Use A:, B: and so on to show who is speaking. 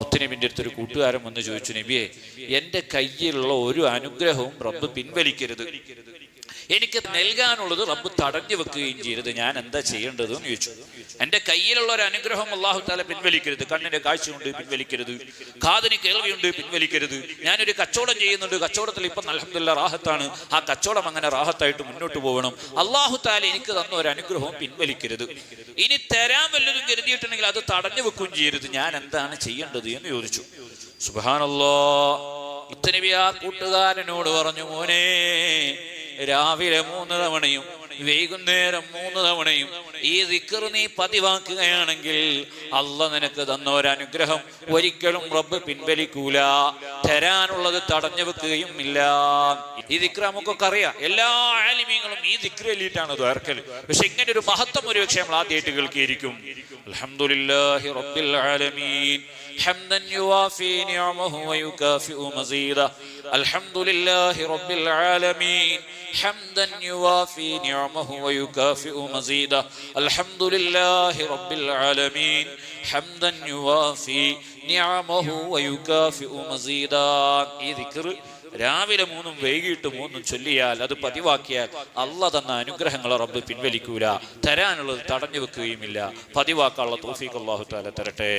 A: നബിന്റെ അടുത്തൊരു കൂട്ടുകാരൻ വന്ന് ചോദിച്ചു, നബിയെ, എൻ്റെ കയ്യിലുള്ള ഒരു അനുഗ്രഹവും റബ്ബ് പിൻവലിക്കരുത്, എനിക്ക് നൽകാനുള്ളത് റബ്ബ് തടഞ്ഞു വെക്കുകയും ചെയ്യരുത്, ഞാൻ എന്താ ചെയ്യേണ്ടത് എന്ന് ചോദിച്ചു. എൻ്റെ കയ്യിലുള്ള ഒരു അനുഗ്രഹം അല്ലാഹു തആല പിൻവലിക്കരുത്. കണ്ണിന്റെ കാഴ്ചയുണ്ട്, പിൻവലിക്കരുത്. കാതിന് കേൾവിയുണ്ട്, പിൻവലിക്കരുത്. ഞാനൊരു കച്ചവടം ചെയ്യുന്നുണ്ട്, കച്ചവടത്തിൽ ഇപ്പം അൽഹംദുലില്ലാഹ് റാഹത്താണ്, ആ കച്ചവടം അങ്ങനെ റാഹത്തായിട്ട് മുന്നോട്ട് പോകണം. അല്ലാഹു തആല എനിക്ക് തന്ന ഒരു അനുഗ്രഹവും പിൻവലിക്കരുത്. ഇനി തരാൻ വല്ലതും കരുതിയിട്ടുണ്ടെങ്കിൽ അത് തടഞ്ഞു വെക്കുകയും ചെയ്യരുത്, ഞാൻ എന്താണ് ചെയ്യേണ്ടത് എന്ന് ചോദിച്ചു. സുബ്ഹാനല്ലാഹ്. മുത്തുനബി ആ കൂട്ടുകാരനോട് പറഞ്ഞു, മോനെ, രാവിലെ 3 തവണയും വൈകുന്നേരം 3 തവണയും ഈ ദിക്ർ നീ പതിവാക്കുകയാണെങ്കിൽ അല്ലാഹ് നിനക്ക് തന്ന ഒരു അനുഗ്രഹം ഒരിക്കലും റബ്ബ് പിൻവലിക്കൂല, തരാനുള്ളത് തടഞ്ഞു വെക്കുകയും ഇല്ല. ഈ ദിക്ർ നമുക്കൊക്കെ അറിയാം, എല്ലാ ആലിമീങ്ങളും ഈ ദിക്ർ ചൊല്ലിയിട്ടാണ് ദ്വാരക്കൽ. പക്ഷെ ഇങ്ങനെ ഒരു മഹത്വം ഒരു പക്ഷേ നമ്മൾ ആദ്യമായിട്ട് കേൾക്കിയിരിക്കും. അൽഹംദുലില്ലാഹി റബ്ബിൽ ആലമീൻ ഹംദൻ യുവാഫി നിഅമഹു വയുകാഫിഉ മസീദ. അൽഹംദുലില്ലാഹി റബ്ബിൽ ആലമീൻ ഹംദൻ യുവാഫി നിഅമഹു വയുകാഫിഉ മസീദ. അൽഹംദുലില്ലാഹി റബ്ബിൽ ആലമീൻ ഹംദൻ യുവാഫി നിഅമഹു വയുകാഫിഉ മസീദ. ഈ ദിക്ർ രാവിലെ 3 വൈകിട്ട് 3 ചൊല്ലിയാൽ, അത് പതിവാക്കിയാൽ അല്ലാഹ് തന്ന അനുഗ്രഹങ്ങളെ റബ്ബ് പിൻവലിക്കൂല, തരാനുള്ളത് തടഞ്ഞു വെക്കുകയുമില്ല. പതിവാക്കാനുള്ള തൗഫീഖ് അല്ലാഹു തആല തരട്ടെ.